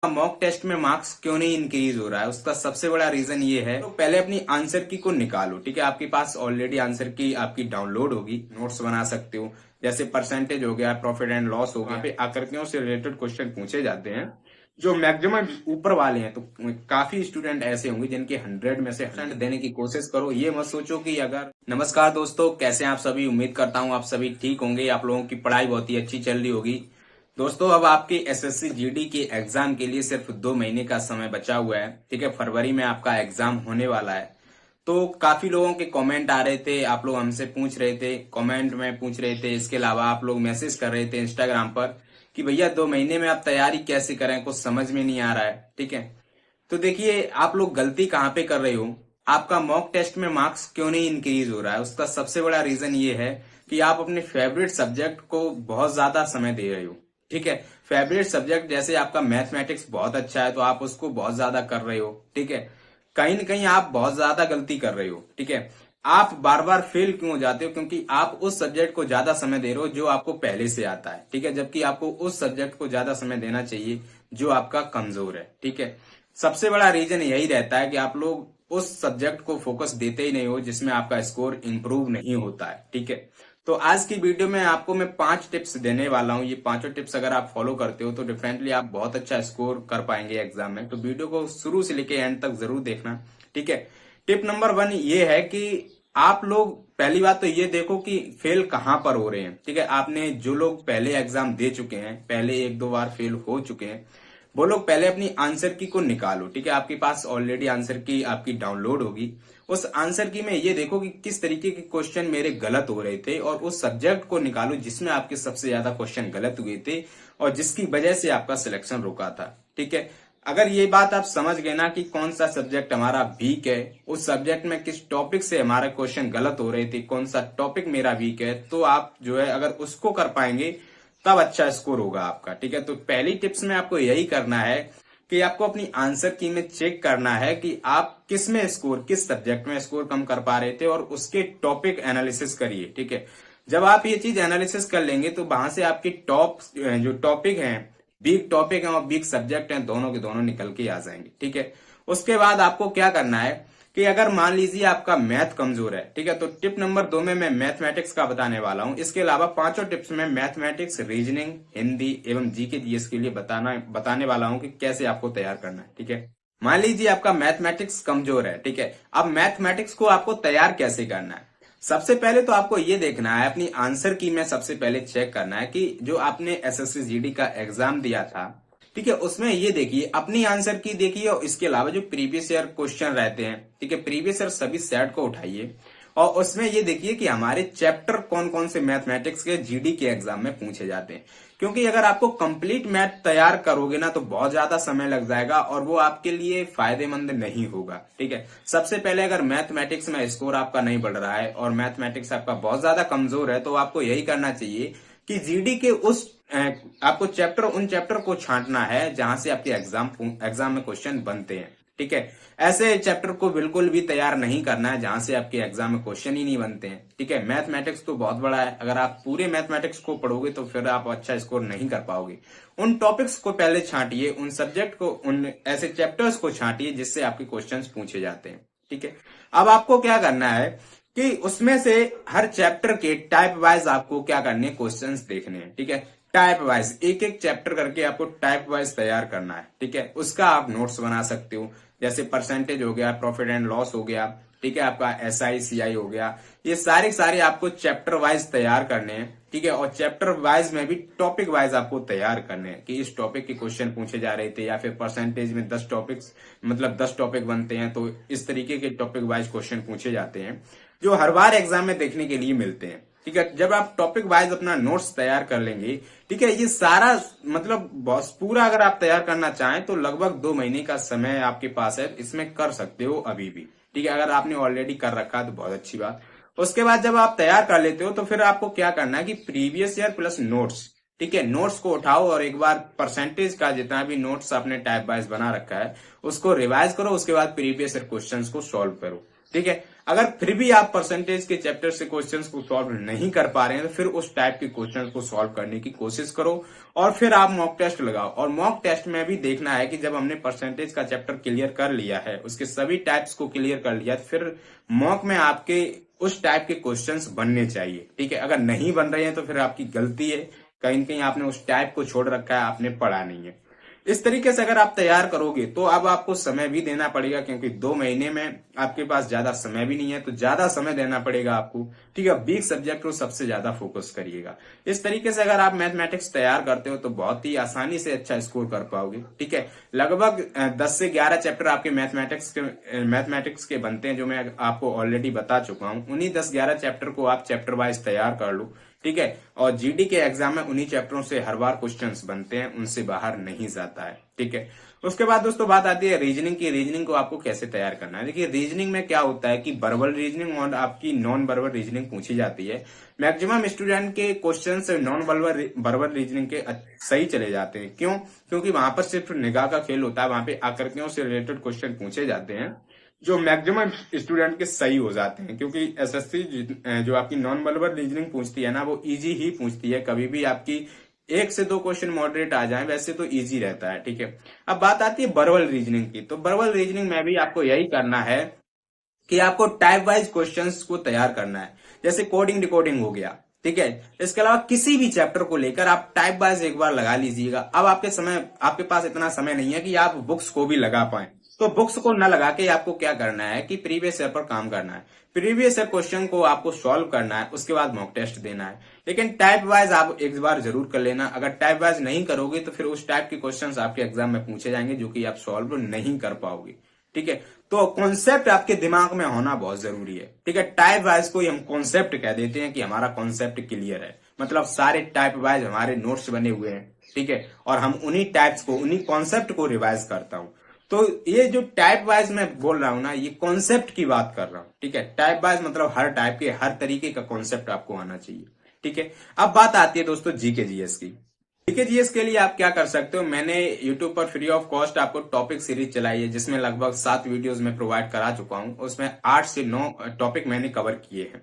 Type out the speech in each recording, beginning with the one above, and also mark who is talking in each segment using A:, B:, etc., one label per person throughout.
A: Mock test में marks क्यों नहीं इंक्रीज हो रहा है, उसका सबसे बड़ा रीजन ये है। तो पहले अपनी आंसर की को निकालो, ठीक है। आपके पास ऑलरेडी आंसर की आपकी डाउनलोड होगी, नोट्स बना सकते हो। जैसे परसेंटेज हो गया, प्रॉफिट एंड लॉस हो गया, पे आकृतियों से रिलेटेड क्वेश्चन पूछे जाते हैं जो मैक्सिमम ऊपर वाले हैं। तो काफी स्टूडेंट ऐसे होंगे जिनके 100 में से 100 देने की कोशिश करो। ये मत सोचो कि अगर नमस्कार दोस्तों, कैसे हैं आप सभी। उम्मीद करता हूं आप सभी ठीक होंगे, आप लोगों की पढ़ाई बहुत ही अच्छी चल रही होगी। दोस्तों, अब आपके एसएससी जीडी के एग्जाम के लिए सिर्फ 2 महीने का समय बचा हुआ है, ठीक है। फरवरी में आपका एग्जाम होने वाला है। तो काफी लोगों के कमेंट आ रहे थे, आप लोग हमसे पूछ रहे थे, कमेंट में पूछ रहे थे। इसके अलावा आप लोग मैसेज कर रहे थे इंस्टाग्राम पर कि भैया 2 महीने में आप तैयारी कैसे करें, कुछ समझ में नहीं आ रहा है, ठीक है। तो देखिए, आप लोग गलती कहाँ पे कर रहे हो। आपका मॉक टेस्ट में मार्क्स क्यों नहीं इंक्रीज हो रहा है, उसका सबसे बड़ा रीजन ये है कि आप अपने फेवरेट सब्जेक्ट को बहुत ज्यादा समय दे रहे हो, ठीक है। फेवरेट सब्जेक्ट जैसे आपका मैथमेटिक्स बहुत अच्छा है तो आप उसको बहुत ज्यादा कर रहे हो, ठीक है। कहीं न कहीं आप बहुत ज्यादा गलती कर रहे हो, ठीक है। आप बार बार फेल क्यों हो जाते हो, क्योंकि आप उस सब्जेक्ट को ज्यादा समय दे रहे हो जो आपको पहले से आता है, ठीक है। जबकि आपको उस सब्जेक्ट को ज्यादा समय देना चाहिए जो आपका कमजोर है, ठीक है। सबसे बड़ा रीजन यही रहता है कि आप लोग उस सब्जेक्ट को फोकस देते ही नहीं हो जिसमें आपका स्कोर इंप्रूव नहीं होता है, ठीक है। तो आज की वीडियो में आपको मैं 5 टिप्स देने वाला हूं। ये पांचों टिप्स अगर आप फॉलो करते हो तो डेफिनेटली आप बहुत अच्छा स्कोर कर पाएंगे एग्जाम में। तो वीडियो को शुरू से लेके एंड तक जरूर देखना, ठीक है। टिप नंबर 1 ये है कि आप लोग पहली बात तो ये देखो कि फेल कहां पर हो रहे हैं, ठीक है। आपने जो लोग पहले एग्जाम दे चुके हैं, पहले 1-2 बार फेल हो चुके हैं, वो लोग पहले अपनी आंसर की को निकालो, ठीक है। आपके पास ऑलरेडी आंसर की आपकी डाउनलोड होगी। उस आंसर की में ये देखो कि किस तरीके के क्वेश्चन मेरे गलत हो रहे थे और उस सब्जेक्ट को निकालो जिसमें आपके सबसे ज्यादा क्वेश्चन गलत हुए थे और जिसकी वजह से आपका सिलेक्शन रुका था, ठीक है। अगर ये बात आप समझ गए ना कि कौन सा सब्जेक्ट हमारा वीक है, उस सब्जेक्ट में किस टॉपिक से हमारे क्वेश्चन गलत हो रहे थे, कौन सा टॉपिक मेरा वीक है, तो आप जो है अगर उसको कर पाएंगे तब अच्छा स्कोर होगा आपका, ठीक है। तो पहली टिप्स में आपको यही करना है कि आपको अपनी आंसर की में चेक करना है कि आप किस में स्कोर, किस सब्जेक्ट में स्कोर कम कर पा रहे थे और उसके टॉपिक एनालिसिस करिए, ठीक है। जब आप ये चीज एनालिसिस कर लेंगे तो वहां से आपकी टॉप जो टॉपिक हैं, वीक टॉपिक हैं और वीक सब्जेक्ट हैं, दोनों के दोनों निकल के आ जाएंगे, ठीक है। उसके बाद आपको क्या करना है कि अगर मान लीजिए आपका मैथ कमजोर है, ठीक है, तो टिप नंबर 2 में मैं मैथमेटिक्स का बताने वाला हूं। इसके अलावा पांचों टिप्स में मैथमेटिक्स, रीजनिंग, हिंदी एवं जीके जीएस के लिए बताने वाला हूं कि कैसे आपको तैयार करना है, ठीक है। मान लीजिए आपका मैथमेटिक्स कमजोर है, ठीक है। अब मैथमेटिक्स को आपको तैयार कैसे करना है। सबसे पहले तो आपको ये देखना है, अपनी आंसर की में सबसे पहले चेक करना है कि जो आपने एसएससी जीडी का एग्जाम दिया था, ठीक है, उसमें ये देखिए अपनी आंसर की देखिए और इसके अलावा जो प्रीवियस ईयर क्वेश्चन रहते हैं, ठीक है, प्रीवियस ईयर सभी सेट को उठाइए और उसमें ये देखिए कि हमारे चैप्टर कौन कौन से मैथमेटिक्स के जीडी के एग्जाम में पूछे जाते हैं। क्योंकि अगर आपको कंप्लीट मैथ तैयार करोगे ना तो बहुत ज्यादा समय लग जाएगा और वो आपके लिए फायदेमंद नहीं होगा, ठीक है। सबसे पहले अगर मैथमेटिक्स में स्कोर आपका नहीं बढ़ रहा है और मैथमेटिक्स आपका बहुत ज्यादा कमजोर है तो आपको यही करना चाहिए कि जीडी के उस आपको उन चैप्टर को छांटना है जहां से आपके एग्जाम में क्वेश्चन बनते हैं, ठीक है। ऐसे चैप्टर को बिल्कुल भी तैयार नहीं करना है जहां से आपके एग्जाम में क्वेश्चन ही नहीं बनते हैं, ठीक है। मैथमेटिक्स तो बहुत बड़ा है, अगर आप पूरे मैथमेटिक्स को पढ़ोगे तो फिर आप अच्छा स्कोर नहीं कर पाओगे। उन टॉपिक्स को पहले छांटिए, उन सब्जेक्ट को, उन ऐसे चैप्टर्स को छांटिए जिससे आपके क्वेश्चन पूछे जाते हैं, ठीक है। अब आपको क्या करना है कि उसमें से हर चैप्टर के टाइप वाइज आपको क्या करने, क्वेश्चंस देखने हैं, ठीक है। टाइप वाइज एक एक चैप्टर करके आपको टाइप वाइज तैयार करना है, ठीक है। उसका आप नोट्स बना सकते हो। जैसे परसेंटेज हो गया, प्रॉफिट एंड लॉस हो गया, ठीक है, आपका एसआई सीआई हो गया, ये सारे आपको चैप्टर वाइज तैयार करने हैं, ठीक है। और चैप्टर वाइज में भी टॉपिक वाइज आपको तैयार करने हैं कि इस टॉपिक के क्वेश्चन पूछे जा रहे थे, या फिर परसेंटेज में 10 टॉपिक्स मतलब 10 टॉपिक बनते हैं तो इस तरीके के टॉपिक वाइज क्वेश्चन पूछे जाते हैं जो हर बार एग्जाम में देखने के लिए मिलते हैं, ठीक है। जब आप टॉपिक वाइज अपना नोट्स तैयार कर लेंगे, ठीक है, ये सारा मतलब पूरा अगर आप तैयार करना चाहें तो लगभग 2 महीने का समय आपके पास है, इसमें कर सकते हो अभी भी, ठीक है। अगर आपने ऑलरेडी कर रखा है तो बहुत अच्छी बात। उसके बाद जब आप तैयार कर लेते हो तो फिर आपको क्या करना है कि प्रीवियस ईयर प्लस नोट्स, ठीक है, नोट्स को उठाओ और एक बार परसेंटेज का जितना भी नोट्स आपने टाइप वाइज बना रखा है उसको रिवाइज करो। उसके बाद प्रीवियस ईयर क्वेश्चंस को सॉल्व करो, ठीक है। अगर फिर भी आप परसेंटेज के चैप्टर से क्वेश्चंस को सॉल्व नहीं कर पा रहे हैं तो फिर उस टाइप के क्वेश्चंस को सॉल्व करने की कोशिश करो और फिर आप मॉक टेस्ट लगाओ। और मॉक टेस्ट में भी देखना है कि जब हमने परसेंटेज का चैप्टर क्लियर कर लिया है, उसके सभी टाइप्स को क्लियर कर लिया, फिर मॉक में आपके उस टाइप के क्वेश्चंस बनने चाहिए। ठीक है, अगर नहीं बन रहे हैं तो फिर आपकी गलती है, कहीं न कहीं आपने उस टाइप को छोड़ रखा है, आपने पढ़ा नहीं है। इस तरीके से अगर आप तैयार करोगे तो अब आपको समय भी देना पड़ेगा, क्योंकि 2 महीने में आपके पास ज्यादा समय भी नहीं है, तो ज्यादा समय देना पड़ेगा आपको। ठीक है, वीक सब्जेक्ट को सबसे ज्यादा फोकस करिएगा। इस तरीके से अगर आप मैथमेटिक्स तैयार करते हो तो बहुत ही आसानी से अच्छा स्कोर कर पाओगे। ठीक है, लगभग 10 से 11 चैप्टर आपके मैथमेटिक्स के बनते हैं, जो मैं आपको ऑलरेडी बता चुका हूं। उन्हीं 10-11 चैप्टर को आप चैप्टर वाइज तैयार कर लो। ठीक है, और जीडी के एग्जाम में उन्हीं चैप्टरों से हर बार क्वेश्चंस बनते हैं, उनसे बाहर नहीं जाता है। ठीक है, उसके बाद दोस्तों बात आती है रीजनिंग की। रीजनिंग को आपको कैसे तैयार करना है। देखिए, रीजनिंग में क्या होता है कि वर्बल रीजनिंग और आपकी नॉन वर्बल रीजनिंग पूछी जाती है। मैक्सिमम स्टूडेंट के क्वेश्चन नॉन वर्बल रीजनिंग के सही चले जाते हैं। क्यों? क्योंकि वहां पर सिर्फ निगाह का खेल होता है, वहां पे आकृतियों से रिलेटेड क्वेश्चन पूछे जाते हैं जो मैक्सिमम स्टूडेंट के सही हो जाते हैं। क्योंकि एसएससी जो आपकी नॉन वर्बल रीजनिंग पूछती है ना, वो इजी ही पूछती है। कभी भी आपकी 1 से 2 क्वेश्चन मॉडरेट आ जाए, वैसे तो इजी रहता है। ठीक है, अब बात आती है वर्बल रीजनिंग की। तो वर्बल रीजनिंग में भी आपको यही करना है कि आपको टाइप वाइज क्वेश्चंस को तैयार करना है। जैसे कोडिंग डिकोडिंग हो गया। ठीक है, इसके अलावा किसी भी चैप्टर को लेकर आप टाइप वाइज एक बार लगा लीजिएगा। अब आपके पास इतना समय नहीं है कि आप बुक्स को भी लगा पाए, तो बुक्स को न लगा के आपको क्या करना है कि प्रीवियस ईयर पर काम करना है। प्रीवियस ईयर क्वेश्चन को आपको सॉल्व करना है, उसके बाद मॉक टेस्ट देना है। लेकिन टाइप वाइज आप एक बार जरूर कर लेना। अगर टाइप वाइज नहीं करोगे तो फिर उस टाइप के क्वेश्चंस आपके एग्जाम में पूछे जाएंगे जो कि आप सॉल्व नहीं कर पाओगे। ठीक है, तो कॉन्सेप्ट आपके दिमाग में होना बहुत जरूरी है। ठीक है, टाइप वाइज को हम कॉन्सेप्ट कह देते हैं कि हमारा कॉन्सेप्ट क्लियर है, मतलब सारे टाइप वाइज हमारे नोट्स बने हुए हैं। ठीक है, और हम उन्हीं टाइप्स को, उन्हीं कॉन्सेप्ट को रिवाइज करता हूं। तो ये जो टाइप वाइज मैं बोल रहा हूं ना, ये कॉन्सेप्ट की बात कर रहा हूं। ठीक है, टाइप वाइज मतलब हर टाइप के, हर तरीके का कॉन्सेप्ट आपको आना चाहिए। ठीक है, अब बात आती है दोस्तों जीके जीएस की। जीके जीएस के लिए आप क्या कर सकते हो, मैंने यूट्यूब पर फ्री ऑफ कॉस्ट आपको टॉपिक सीरीज चलाई है, जिसमें लगभग 7 वीडियोस में प्रोवाइड करा चुका हूं। उसमें 8 से 9 टॉपिक मैंने कवर किए हैं।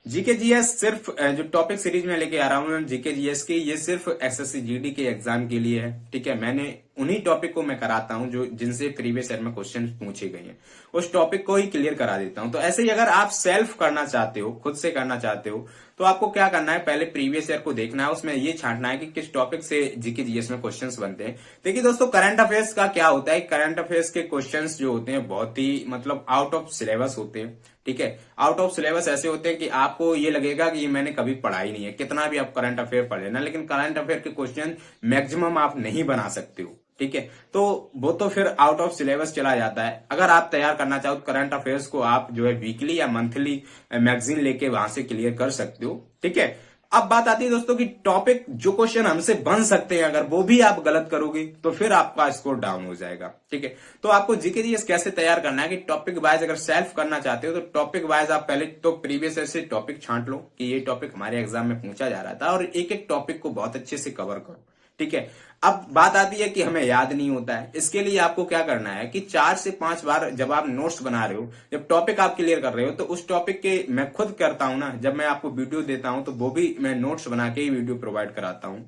A: जीके जीएस सिर्फ जो टॉपिक सीरीज में लेके आ रहा हूं जीके जीएस की, ये सिर्फ एसएससी जीडी के एग्जाम के लिए है। ठीक है, मैंने उन्हीं टॉपिक को मैं कराता हूं जो जिनसे प्रीवियस ईयर में क्वेश्चन पूछे गए हैं, उस टॉपिक को ही क्लियर करा देता हूं। तो ऐसे ही अगर आप सेल्फ करना चाहते हो, खुद से करना चाहते हो, तो आपको क्या करना है, पहले प्रीवियस ईयर को देखना है, उसमें ये छांटना है कि किस टॉपिक से जीके जीएस में क्वेश्चंस बनते हैं। देखिए दोस्तों, करंट अफेयर्स का क्या होता है, करंट अफेयर्स के क्वेश्चंस जो होते हैं बहुत ही मतलब आउट ऑफ सिलेबस होते हैं। ठीक है, आउट ऑफ सिलेबस ऐसे होते हैं कि आपको ये लगेगा कि ये मैंने कभी पढ़ा ही नहीं है, कितना भी आप करंट अफेयर पढ़ लेना, लेकिन करंट अफेयर के क्वेश्चन मैक्सिमम आप नहीं बना सकते हो। ठीक है, तो वो तो फिर आउट ऑफ सिलेबस चला जाता है। अगर आप तैयार करना चाहो तो करंट अफेयर्स को आप जो है वीकली या मंथली मैगजीन लेके वहां से क्लियर कर सकते हो। ठीक है, अब बात आती है दोस्तों कि टॉपिक जो क्वेश्चन हमसे बन सकते हैं, अगर वो भी आप गलत करोगे तो फिर आपका स्कोर डाउन हो जाएगा। ठीक है, तो आपको जीके जीएस कैसे तैयार करना है कि टॉपिक वाइज अगर सेल्फ करना चाहते हो तो टॉपिक वाइज आप पहले तो प्रीवियस ईयर से टॉपिक छांट लो कि ये टॉपिक हमारे एग्जाम में पूछा जा रहा था, और एक एक टॉपिक को बहुत अच्छे से कवर करो। ठीक है, अब बात आती है कि हमें याद नहीं होता है। इसके लिए आपको क्या करना है कि 4 से 5 बार जब आप नोट्स बना रहे हो, जब टॉपिक आप क्लियर कर रहे हो, तो उस टॉपिक के मैं खुद करता हूं ना, जब मैं आपको वीडियो देता हूं तो वो भी मैं नोट्स बना के ही वीडियो प्रोवाइड कराता हूं।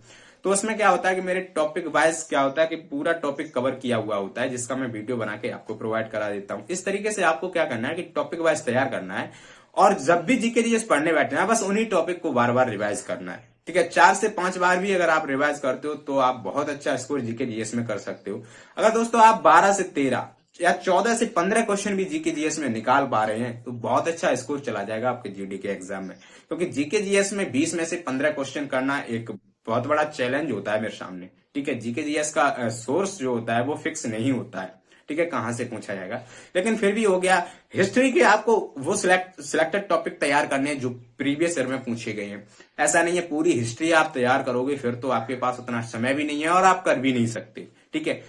A: तो उसमें क्या होता है कि मेरे टॉपिक वाइज क्या होता है कि पूरा टॉपिक कवर किया हुआ होता है, जिसका मैं वीडियो बना के आपको प्रोवाइड करा देता हूं। इस तरीके से आपको क्या करना है कि टॉपिक वाइज तैयार करना है, और जब भी जीके जीएस पढ़ने बैठना है बस उन्हीं टॉपिक को बार बार रिवाइज करना है। ठीक है, 4 से 5 बार भी अगर आप रिवाइज करते हो तो आप बहुत अच्छा स्कोर जीके जीएस में कर सकते हो। अगर दोस्तों आप 12 से 13 या 14 से 15 क्वेश्चन भी जीके जीएस में निकाल पा रहे हैं तो बहुत अच्छा स्कोर चला जाएगा आपके जीडी के एग्जाम में। क्योंकि जीके जीएस में 20 में से 15 क्वेश्चन करना एक बहुत बड़ा चैलेंज होता है मेरे सामने। ठीक है, जीके जीएस का सोर्स जो होता है वो फिक्स नहीं होता है। ठीक है, कहां से पूछा जाएगा, लेकिन फिर भी हो गया। हिस्ट्री के आपको वो सिलेक्टेड टॉपिक तैयार करने हैं जो प्रीवियस ईयर में पूछे गए हैं। ऐसा नहीं है पूरी हिस्ट्री आप तैयार करोगे, फिर तो आपके पास उतना समय भी नहीं है और आप कर भी नहीं सकते। ठीक है,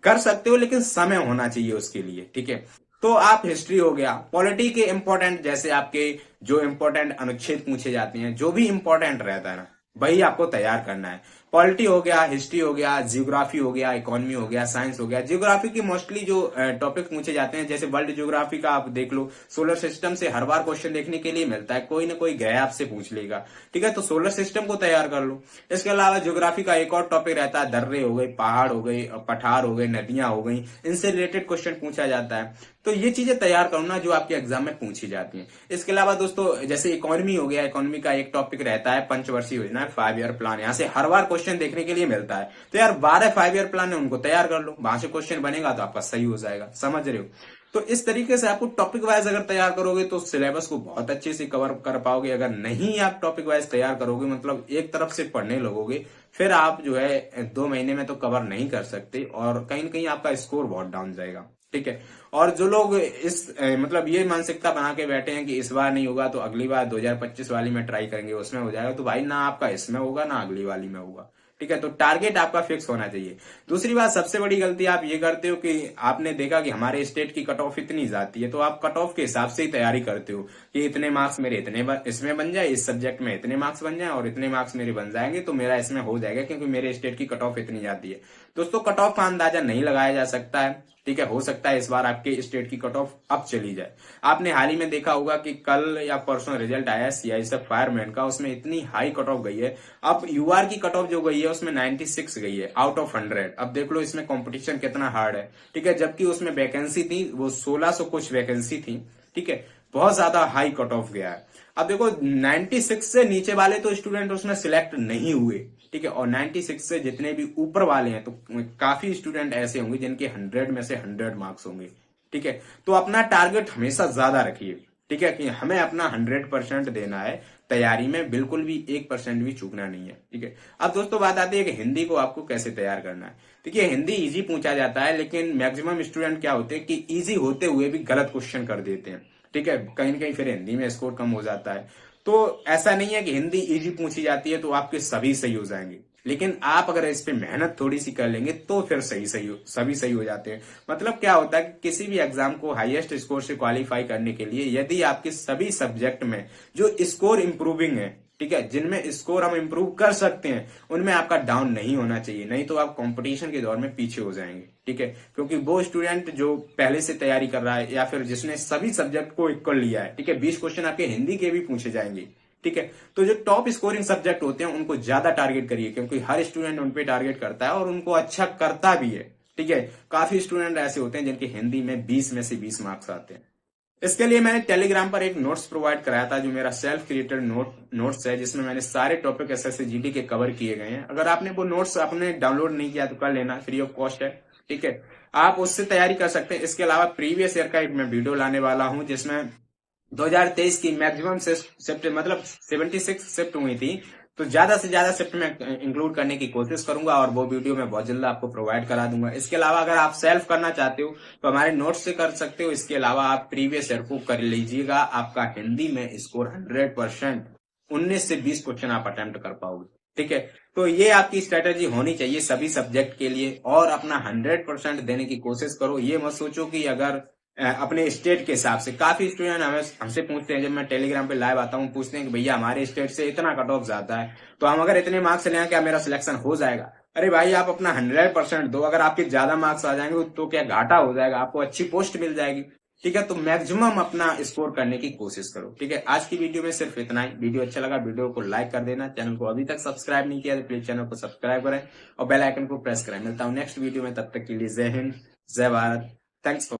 A: कर सकते हो लेकिन समय होना चाहिए उसके लिए। ठीक है, तो आप हिस्ट्री हो गया, पॉलिटी के इंपॉर्टेंट, जैसे आपके जो इंपॉर्टेंट अनुच्छेद पूछे जाते हैं, जो भी इंपॉर्टेंट रहता है ना, वही आपको तैयार करना है। पॉलिटी हो गया, हिस्ट्री हो गया, जियोग्राफी हो गया, इकोनॉमी हो गया, साइंस हो गया। जियोग्राफी की मोस्टली जो टॉपिक पूछे जाते हैं, जैसे वर्ल्ड जियोग्राफी का आप देख लो, सोलर सिस्टम से हर बार क्वेश्चन देखने के लिए मिलता है, कोई ना कोई ग्रह आपसे पूछ लेगा, ठीक है, तो सोलर सिस्टम को तैयार कर लो। इसके अलावा ज्योग्राफी का एक और टॉपिक रहता है, दर्रे हो गए, पहाड़ हो गए, पठार हो गए, नदियां हो गई, इनसे रिलेटेड क्वेश्चन पूछा जाता है। तो ये चीजें तैयार करो ना जो आपके एग्जाम में पूछी जाती हैं। इसके अलावा दोस्तों जैसे इकोनॉमी हो गया, इकोनॉमी का एक टॉपिक रहता है पंचवर्षीय योजना, 5 ईयर प्लान, यहाँ से हर बार क्वेश्चन देखने के लिए मिलता है। तो यार 12 5 ईयर प्लान है, उनको तैयार कर लो, वहां से क्वेश्चन बनेगा तो आपका सही हो जाएगा, समझ रहे हो। तो इस तरीके से आपको टॉपिक वाइज अगर तैयार करोगे तो सिलेबस को बहुत अच्छे से कवर कर पाओगे। अगर नहीं आप टॉपिक वाइज तैयार करोगे, मतलब एक तरफ से पढ़ने लगोगे, फिर आप जो है 2 महीने में तो कवर नहीं कर सकते और कहीं ना कहीं आपका स्कोर बहुत डाउन जाएगा, ठीक है। और जो लोग मतलब ये मानसिकता बना के बैठे हैं कि इस बार नहीं होगा तो अगली बार 2025 वाली में ट्राई करेंगे, उसमें हो जाएगा, तो भाई ना आपका इसमें होगा ना अगली वाली में होगा, ठीक है। तो टारगेट आपका फिक्स होना चाहिए। दूसरी बात, सबसे बड़ी गलती आप ये करते हो कि आपने देखा कि हमारे स्टेट की कट ऑफ इतनी जाती है, तो आप कट ऑफ के हिसाब से ही तैयारी करते हो कि इतने मार्क्स मेरे इतने इसमें बन जाए, इस सब्जेक्ट में इतने मार्क्स बन जाए और इतने मार्क्स मेरे बन जाएंगे तो मेरा इसमें हो जाएगा, क्योंकि मेरे स्टेट की कट ऑफ इतनी जाती है। दोस्तों कट ऑफ का अंदाजा नहीं लगाया जा सकता है, ठीक है। हो सकता है इस बार आपके स्टेट की कट ऑफ अब चली जाए। आपने हाल ही में देखा होगा कि कल या परसों रिजल्ट आया सीआईएसएफ फायरमैन का, उसमें इतनी हाई कट ऑफ गई है। अब यूआर की कट ऑफ जो गई है उसमें 96 गई है आउट ऑफ 100। अब देख लो इसमें कंपटीशन कितना हार्ड है, ठीक है। जबकि उसमें वैकेंसी थी वो 1600 कुछ वैकेंसी थी, ठीक है। बहुत ज्यादा हाई कट ऑफ गया है। अब देखो 96 से नीचे वाले तो स्टूडेंट उसमें सिलेक्ट नहीं हुए, ठीक है, और 96 से जितने भी ऊपर वाले हैं तो काफी स्टूडेंट ऐसे होंगे जिनके 100 में से 100 मार्क्स होंगे, ठीक है। तो अपना टारगेट हमेशा ज्यादा रखिए, ठीक है, कि हमें अपना 100% देना है तैयारी में, बिल्कुल भी 1% भी चूकना नहीं है, ठीक है। अब दोस्तों बात आती है कि हिंदी को आपको कैसे तैयार करना है। देखिए हिंदी इजी पूछा जाता है, लेकिन मैक्सिमम स्टूडेंट क्या होते हैं कि इजी होते हुए भी गलत क्वेश्चन कर देते हैं, ठीक है। कहीं ना कहीं फिर हिंदी में स्कोर कम हो जाता है। तो ऐसा नहीं है कि हिंदी इजी पूछी जाती है तो आपके सभी सही हो जाएंगे, लेकिन आप अगर इस पे मेहनत थोड़ी सी कर लेंगे तो फिर सभी सही हो जाते हैं। मतलब क्या होता है कि किसी भी एग्जाम को हाईएस्ट स्कोर से क्वालिफाई करने के लिए यदि आपके सभी सब्जेक्ट में जो स्कोर इंप्रूविंग है, ठीक है, जिनमें स्कोर हम इंप्रूव कर सकते हैं, उनमें आपका डाउन नहीं होना चाहिए, नहीं तो आप कंपटीशन के दौर में पीछे हो जाएंगे, ठीक है। क्योंकि वो स्टूडेंट जो पहले से तैयारी कर रहा है या फिर जिसने सभी सब्जेक्ट को इक्वल लिया है, ठीक है, 20 क्वेश्चन आपके हिंदी के भी पूछे जाएंगे, ठीक है। तो जो टॉप स्कोरिंग सब्जेक्ट होते हैं उनको ज्यादा टारगेट करिए, क्योंकि हर स्टूडेंट उन पे टारगेट करता है और उनको अच्छा करता भी है, ठीक है। काफी स्टूडेंट ऐसे होते हैं जिनके हिंदी में 20 में से 20 मार्क्स आते हैं। इसके लिए मैंने टेलीग्राम पर एक नोट्स प्रोवाइड कराया था, जो मेरा सेल्फ क्रिएटेड नोट्स है, जिसमें मैंने सारे टॉपिक एसएससी जीडी के कवर किए गए हैं। अगर आपने वो नोट्स आपने डाउनलोड नहीं किया तो कर लेना, फ्री ऑफ कॉस्ट है, ठीक है। आप उससे तैयारी कर सकते हैं। इसके अलावा प्रीवियस ईयर का एक मैं वीडियो लाने वाला हूं, जिसमें 2023 की मैक्सिमम शिफ्ट मतलब 76 शिफ्ट हुई थी, तो ज्यादा से ज्यादा शिफ्ट में इंक्लूड करने की कोशिश करूंगा और वो वीडियो मैं बहुत जल्द आपको प्रोवाइड करा दूंगा। इसके अलावा अगर आप सेल्फ करना चाहते हो तो हमारे नोट्स से कर सकते हो। इसके अलावा आप प्रीवियस ईयर को कर लीजिएगा, आपका हिंदी में स्कोर 100%, 19 से 20 क्वेश्चन आप अटेम्प्ट कर पाओगे, ठीक है। तो ये आपकी स्ट्रेटेजी होनी चाहिए सभी सब्जेक्ट के लिए, और अपना 100% देने की कोशिश करो। ये मत सोचो कि अगर अपने स्टेट के हिसाब से, काफी स्टूडेंट हमसे पूछते हैं, जब मैं टेलीग्राम पे लाइव आता हूँ, पूछते हैं कि भैया हमारे स्टेट से इतना कट ऑफ जाता है, तो हम अगर इतने मार्क्स ले आए क्या मेरा सिलेक्शन हो जाएगा? अरे भाई आप अपना 100% दो, अगर आपके ज्यादा मार्क्स आ जाएंगे तो क्या घाटा हो जाएगा, आपको अच्छी पोस्ट मिल जाएगी, ठीक है। तो मैक्सिमम अपना स्कोर करने की कोशिश करो, ठीक है। आज की वीडियो में सिर्फ इतना ही। वीडियो अच्छा लगा वीडियो को लाइक कर देना, चैनल को अभी तक सब्सक्राइब नहीं किया तो प्लीज चैनल को सब्सक्राइब करें और बेल आइकन को प्रेस करें। मिलता हूं नेक्स्ट वीडियो में, तब तक के लिए जय हिंद, जय भारत, थैंक्स फॉर